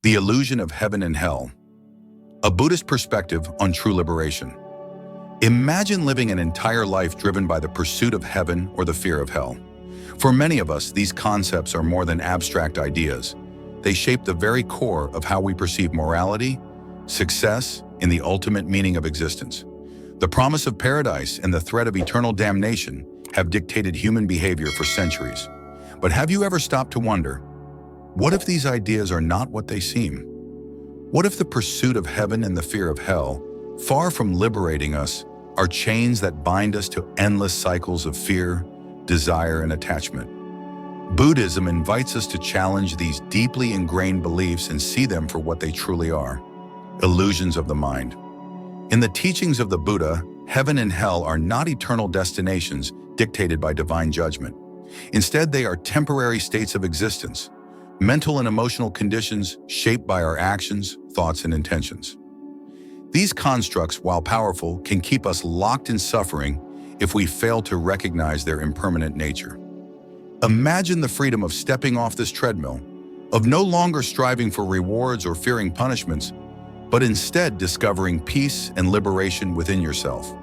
The illusion of heaven and hell. A Buddhist perspective on true liberation. Imagine living an entire life driven by the pursuit of heaven or the fear of hell. For many of us, these concepts are more than abstract ideas. They shape the very core of how we perceive morality, success, and the ultimate meaning of existence. The promise of paradise and the threat of eternal damnation have dictated human behavior for centuries. But have you ever stopped to wonder, what if these ideas are not what they seem? What if the pursuit of heaven and the fear of hell, far from liberating us, are chains that bind us to endless cycles of fear, desire, and attachment? Buddhism invites us to challenge these deeply ingrained beliefs and see them for what they truly are: illusions of the mind. In the teachings of the Buddha, heaven and hell are not eternal destinations dictated by divine judgment. Instead, they are temporary states of existence, mental and emotional conditions shaped by our actions, thoughts, and intentions. These constructs, while powerful, can keep us locked in suffering if we fail to recognize their impermanent nature. Imagine the freedom of stepping off this treadmill, of no longer striving for rewards or fearing punishments, but instead discovering peace and liberation within yourself.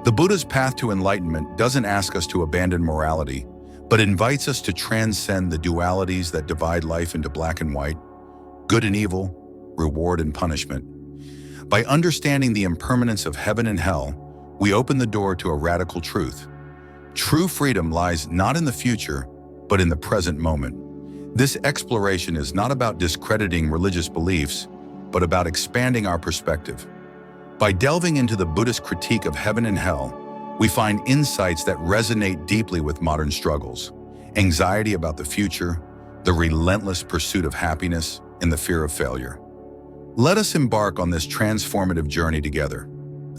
The Buddha's path to enlightenment doesn't ask us to abandon morality, but invites us to transcend the dualities that divide life into black and white, good and evil, reward and punishment. By understanding the impermanence of heaven and hell, we open the door to a radical truth. True freedom lies not in the future, but in the present moment. This exploration is not about discrediting religious beliefs, but about expanding our perspective. By delving into the Buddhist critique of heaven and hell, we find insights that resonate deeply with modern struggles: anxiety about the future, the relentless pursuit of happiness, and the fear of failure. Let us embark on this transformative journey together.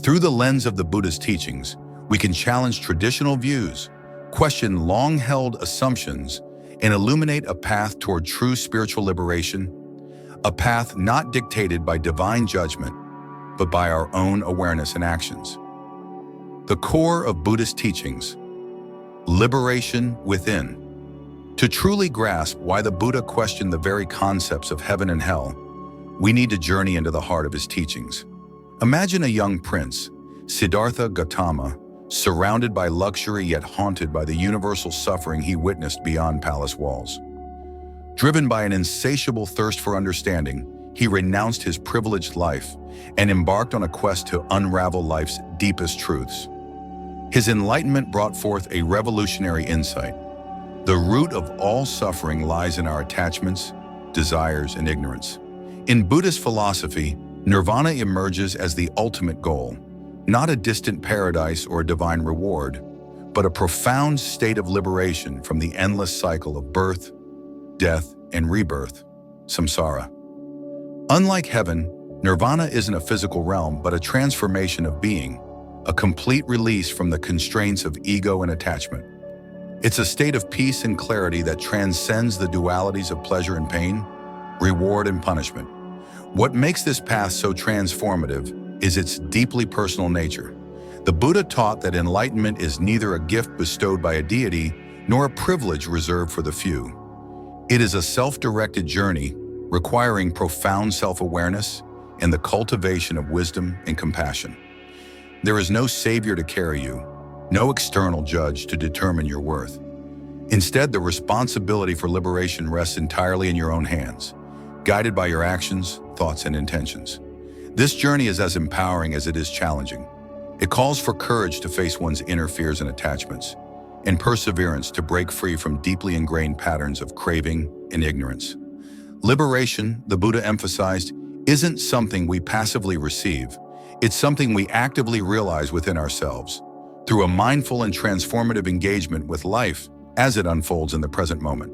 Through the lens of the Buddha's teachings, we can challenge traditional views, question long-held assumptions, and illuminate a path toward true spiritual liberation, a path not dictated by divine judgment, but by our own awareness and actions. The core of Buddhist teachings: liberation within. To truly grasp why the Buddha questioned the very concepts of heaven and hell, we need to journey into the heart of his teachings. Imagine a young prince, Siddhartha Gautama, surrounded by luxury yet haunted by the universal suffering he witnessed beyond palace walls. Driven by an insatiable thirst for understanding, he renounced his privileged life and embarked on a quest to unravel life's deepest truths. His enlightenment brought forth a revolutionary insight. The root of all suffering lies in our attachments, desires, and ignorance. In Buddhist philosophy, nirvana emerges as the ultimate goal, not a distant paradise or a divine reward, but a profound state of liberation from the endless cycle of birth, death, and rebirth, samsara. Unlike heaven, nirvana isn't a physical realm, but a transformation of being, a complete release from the constraints of ego and attachment. It's a state of peace and clarity that transcends the dualities of pleasure and pain, reward and punishment. What makes this path so transformative is its deeply personal nature. The Buddha taught that enlightenment is neither a gift bestowed by a deity nor a privilege reserved for the few. It is a self-directed journey requiring profound self-awareness and the cultivation of wisdom and compassion. There is no savior to carry you, no external judge to determine your worth. Instead, the responsibility for liberation rests entirely in your own hands, guided by your actions, thoughts, and intentions. This journey is as empowering as it is challenging. It calls for courage to face one's inner fears and attachments, and perseverance to break free from deeply ingrained patterns of craving and ignorance. Liberation, the Buddha emphasized, isn't something we passively receive. It's something we actively realize within ourselves, through a mindful and transformative engagement with life as it unfolds in the present moment.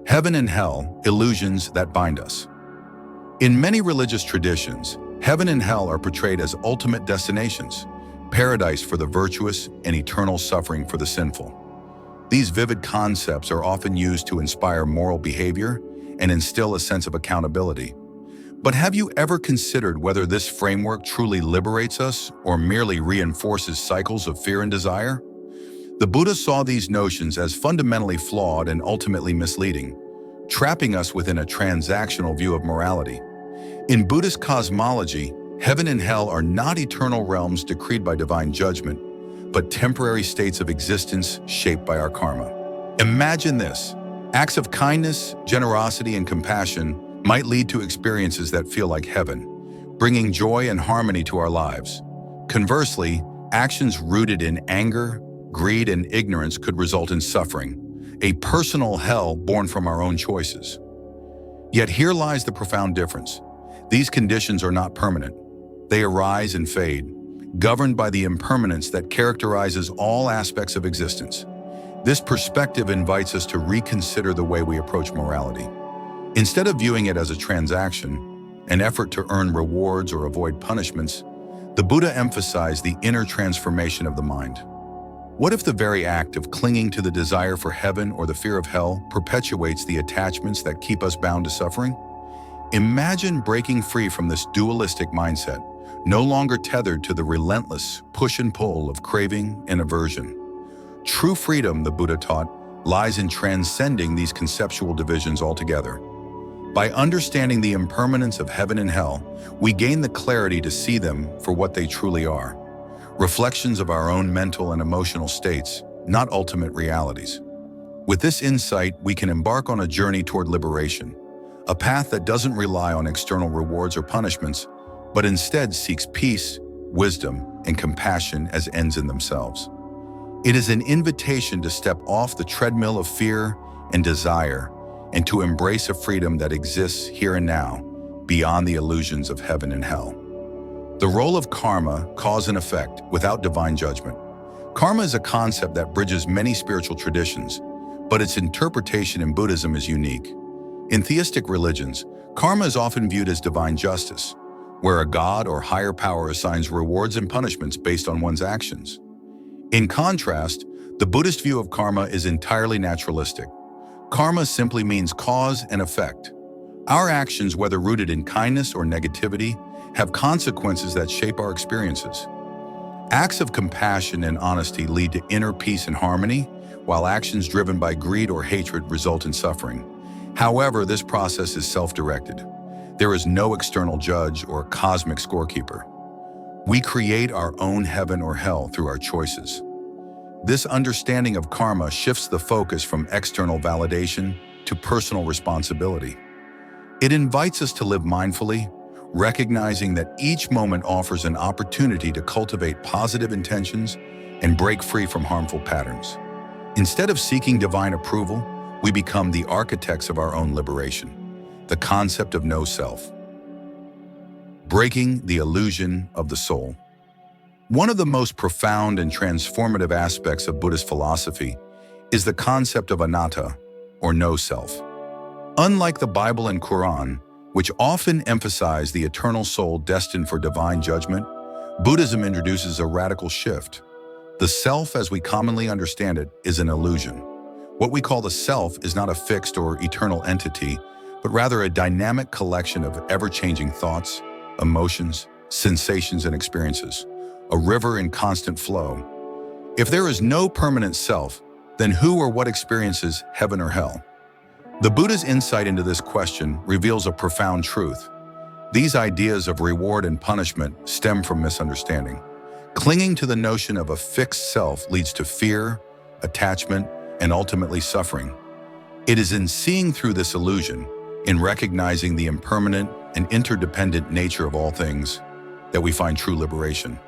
Heaven and hell, illusions that bind us. In many religious traditions, heaven and hell are portrayed as ultimate destinations, paradise for the virtuous and eternal suffering for the sinful. These vivid concepts are often used to inspire moral behavior and instill a sense of accountability. But have you ever considered whether this framework truly liberates us or merely reinforces cycles of fear and desire? The Buddha saw these notions as fundamentally flawed and ultimately misleading. trapping us within a transactional view of morality. In Buddhist cosmology, heaven and hell are not eternal realms decreed by divine judgment, but temporary states of existence shaped by our karma. Imagine this. Acts of kindness, generosity, and compassion might lead to experiences that feel like heaven, bringing joy and harmony to our lives. Conversely, actions rooted in anger, greed, and ignorance could result in suffering, a personal hell born from our own choices. Yet here lies the profound difference. These conditions are not permanent. They arise and fade, governed by the impermanence that characterizes all aspects of existence. This perspective invites us to reconsider the way we approach morality. Instead of viewing it as a transaction, an effort to earn rewards or avoid punishments, the Buddha emphasized the inner transformation of the mind. What if the very act of clinging to the desire for heaven or the fear of hell perpetuates the attachments that keep us bound to suffering? Imagine breaking free from this dualistic mindset, no longer tethered to the relentless push and pull of craving and aversion. True freedom, the Buddha taught, lies in transcending these conceptual divisions altogether. By understanding the impermanence of heaven and hell, we gain the clarity to see them for what they truly are, reflections of our own mental and emotional states, not ultimate realities. With this insight, we can embark on a journey toward liberation, a path that doesn't rely on external rewards or punishments, but instead seeks peace, wisdom, and compassion as ends in themselves. It is an invitation to step off the treadmill of fear and desire and to embrace a freedom that exists here and now, beyond the illusions of heaven and hell. The role of karma, cause and effect, without divine judgment. Karma is a concept that bridges many spiritual traditions, but its interpretation in Buddhism is unique. In theistic religions, karma is often viewed as divine justice, where a god or higher power assigns rewards and punishments based on one's actions. In contrast, the Buddhist view of karma is entirely naturalistic. Karma simply means cause and effect. Our actions, whether rooted in kindness or negativity, have consequences that shape our experiences. Acts of compassion and honesty lead to inner peace and harmony, while actions driven by greed or hatred result in suffering. However, this process is self-directed. There is no external judge or cosmic scorekeeper. We create our own heaven or hell through our choices. This understanding of karma shifts the focus from external validation to personal responsibility. It invites us to live mindfully, recognizing that each moment offers an opportunity to cultivate positive intentions and break free from harmful patterns. Instead of seeking divine approval, we become the architects of our own liberation, the concept of no self. Breaking the illusion of the soul. One of the most profound and transformative aspects of Buddhist philosophy is the concept of anatta, or no self. Unlike the Bible and Quran, which often emphasize the eternal soul destined for divine judgment, Buddhism introduces a radical shift. The self, as we commonly understand it, is an illusion. What we call the self is not a fixed or eternal entity, but rather a dynamic collection of ever-changing thoughts, emotions, sensations, and experiences, a river in constant flow. If there is no permanent self, then who or what experiences heaven or hell? The Buddha's insight into this question reveals a profound truth. These ideas of reward and punishment stem from misunderstanding. Clinging to the notion of a fixed self leads to fear, attachment, and ultimately suffering. It is in seeing through this illusion, in recognizing the impermanent and interdependent nature of all things, that we find true liberation.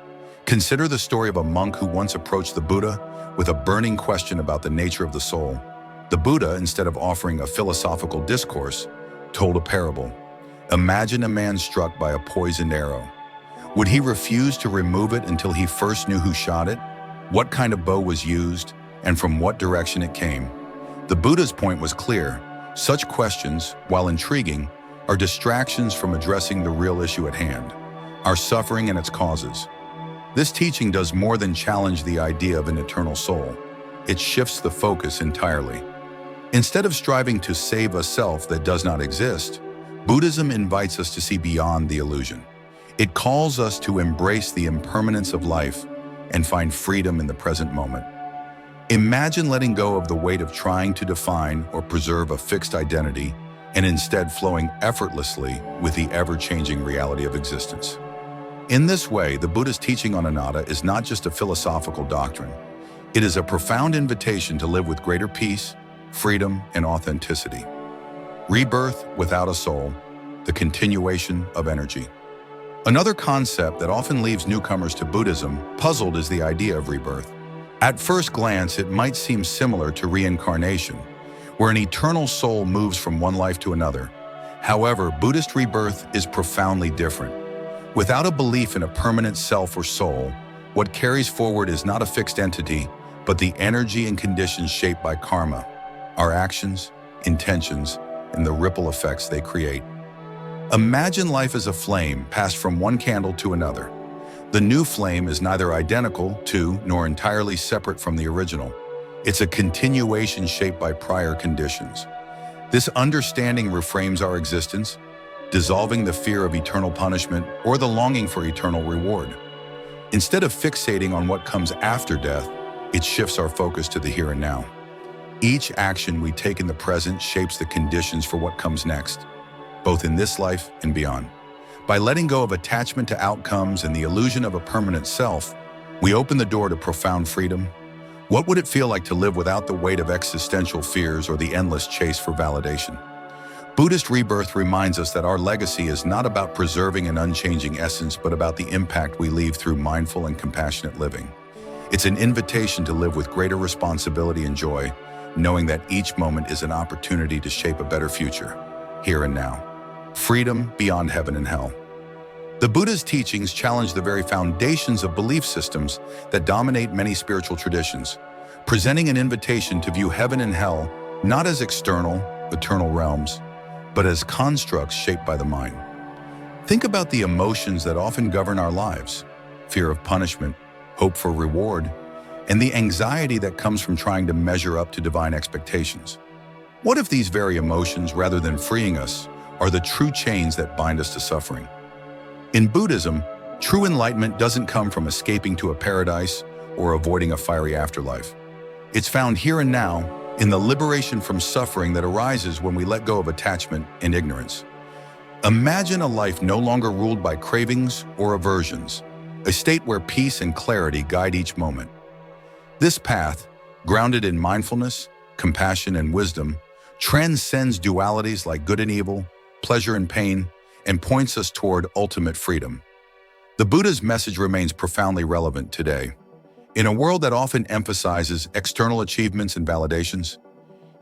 Consider the story of a monk who once approached the Buddha with a burning question about the nature of the soul. The Buddha, instead of offering a philosophical discourse, told a parable. Imagine a man struck by a poisoned arrow. Would he refuse to remove it until he first knew who shot it, what kind of bow was used, and from what direction it came? The Buddha's point was clear. Such questions, while intriguing, are distractions from addressing the real issue at hand, our suffering and its causes. This teaching does more than challenge the idea of an eternal soul. It shifts the focus entirely. Instead of striving to save a self that does not exist, Buddhism invites us to see beyond the illusion. It calls us to embrace the impermanence of life and find freedom in the present moment. Imagine letting go of the weight of trying to define or preserve a fixed identity and instead flowing effortlessly with the ever-changing reality of existence. In this way, the Buddha's teaching on anatta is not just a philosophical doctrine. It is a profound invitation to live with greater peace, freedom, and authenticity. Rebirth without a soul, the continuation of energy. Another concept that often leaves newcomers to Buddhism puzzled is the idea of rebirth. At first glance, it might seem similar to reincarnation, where an eternal soul moves from one life to another. However, Buddhist rebirth is profoundly different. Without a belief in a permanent self or soul, what carries forward is not a fixed entity, but the energy and conditions shaped by karma, our actions, intentions, and the ripple effects they create. Imagine life as a flame passed from one candle to another. The new flame is neither identical to nor entirely separate from the original. It's a continuation shaped by prior conditions. This understanding reframes our existence, dissolving the fear of eternal punishment or the longing for eternal reward. Instead of fixating on what comes after death, it shifts our focus to the here and now. Each action we take in the present shapes the conditions for what comes next, both in this life and beyond. By letting go of attachment to outcomes and the illusion of a permanent self, we open the door to profound freedom. What would it feel like to live without the weight of existential fears or the endless chase for validation? Buddhist rebirth reminds us that our legacy is not about preserving an unchanging essence, but about the impact we leave through mindful and compassionate living. It's an invitation to live with greater responsibility and joy, knowing that each moment is an opportunity to shape a better future, here and now. Freedom beyond heaven and hell. The Buddha's teachings challenge the very foundations of belief systems that dominate many spiritual traditions, presenting an invitation to view heaven and hell not as external, eternal realms, but as constructs shaped by the mind. Think about the emotions that often govern our lives: fear of punishment, hope for reward, and the anxiety that comes from trying to measure up to divine expectations. What if these very emotions, rather than freeing us, are the true chains that bind us to suffering? In Buddhism, true enlightenment doesn't come from escaping to a paradise or avoiding a fiery afterlife. It's found here and now, in the liberation from suffering that arises when we let go of attachment and ignorance. Imagine a life no longer ruled by cravings or aversions, a state where peace and clarity guide each moment. This path, grounded in mindfulness, compassion, and wisdom, transcends dualities like good and evil, pleasure and pain, and points us toward ultimate freedom. The Buddha's message remains profoundly relevant today. In a world that often emphasizes external achievements and validations,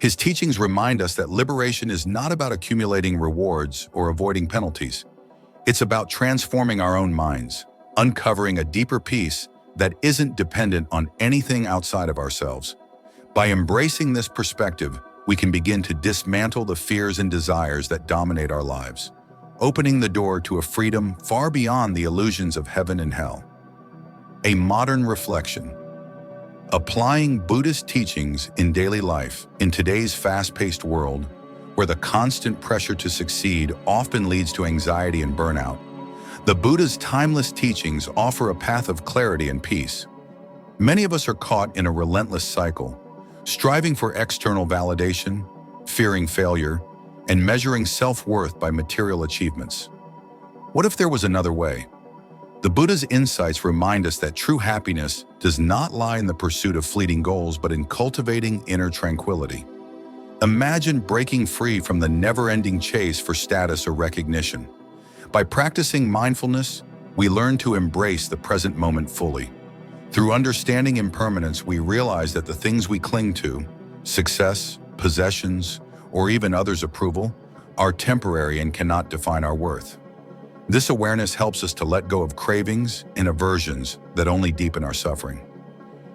his teachings remind us that liberation is not about accumulating rewards or avoiding penalties. It's about transforming our own minds, uncovering a deeper peace that isn't dependent on anything outside of ourselves. By embracing this perspective, we can begin to dismantle the fears and desires that dominate our lives, opening the door to a freedom far beyond the illusions of heaven and hell. A modern reflection. Applying Buddhist teachings in daily life in today's fast-paced world, where the constant pressure to succeed often leads to anxiety and burnout, the Buddha's timeless teachings offer a path of clarity and peace. Many of us are caught in a relentless cycle, striving for external validation, fearing failure, and measuring self-worth by material achievements. What if there was another way? The Buddha's insights remind us that true happiness does not lie in the pursuit of fleeting goals, but in cultivating inner tranquility. Imagine breaking free from the never-ending chase for status or recognition. By practicing mindfulness, we learn to embrace the present moment fully. Through understanding impermanence, we realize that the things we cling to, success, possessions, or even others' approval, are temporary and cannot define our worth. This awareness helps us to let go of cravings and aversions that only deepen our suffering.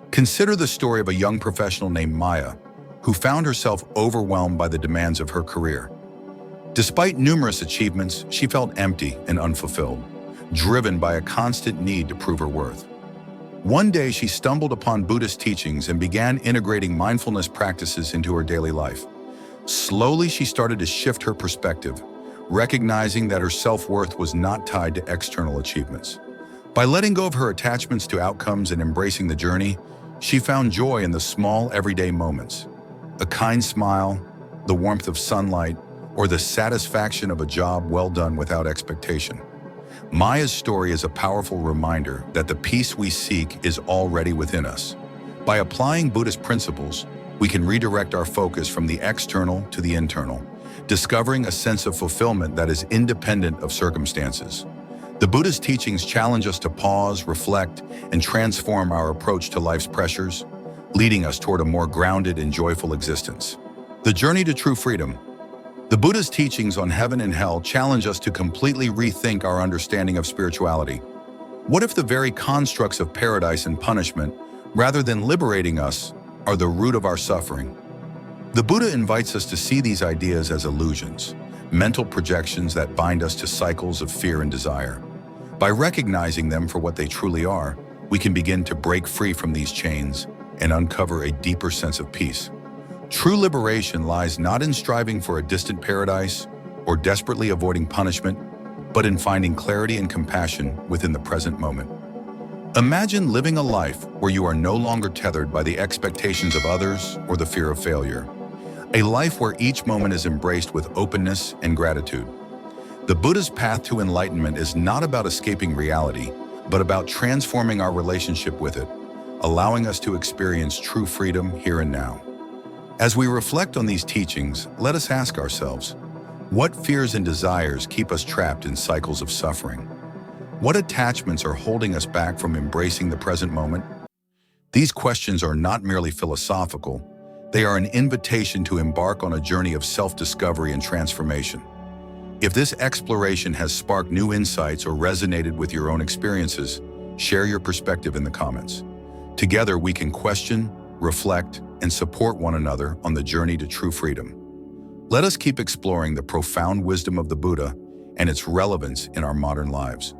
Consider the story of a young professional named Maya, who found herself overwhelmed by the demands of her career. Despite numerous achievements, she felt empty and unfulfilled, driven by a constant need to prove her worth. One day, she stumbled upon Buddhist teachings and began integrating mindfulness practices into her daily life. Slowly, she started to shift her perspective, recognizing that her self-worth was not tied to external achievements. By letting go of her attachments to outcomes and embracing the journey, She found joy in the small, everyday moments. A kind smile, the warmth of sunlight, or the satisfaction of a job well done without expectation. Maya's story is a powerful reminder that the peace we seek is already within us. By applying Buddhist principles, we can redirect our focus from the external to the internal, discovering a sense of fulfillment that is independent of circumstances. The Buddhist teachings challenge us to pause, reflect, and transform our approach to life's pressures, leading us toward a more grounded and joyful existence. The journey to true freedom. The Buddha's teachings on heaven and hell challenge us to completely rethink our understanding of spirituality. What if the very constructs of paradise and punishment, rather than liberating us, are the root of our suffering? The Buddha invites us to see these ideas as illusions, mental projections that bind us to cycles of fear and desire. By recognizing them for what they truly are, we can begin to break free from these chains and uncover a deeper sense of peace. True liberation lies not in striving for a distant paradise or desperately avoiding punishment, but in finding clarity and compassion within the present moment. Imagine living a life where you are no longer tethered by the expectations of others or the fear of failure. A life where each moment is embraced with openness and gratitude. The Buddha's path to enlightenment is not about escaping reality, but about transforming our relationship with it, allowing us to experience true freedom here and now. As we reflect on these teachings, let us ask ourselves, what fears and desires keep us trapped in cycles of suffering? What attachments are holding us back from embracing the present moment? These questions are not merely philosophical, they are an invitation to embark on a journey of self-discovery and transformation. If this exploration has sparked new insights or resonated with your own experiences, share your perspective in the comments. Together we can question, reflect, and support one another on the journey to true freedom. Let us keep exploring the profound wisdom of the Buddha and its relevance in our modern lives.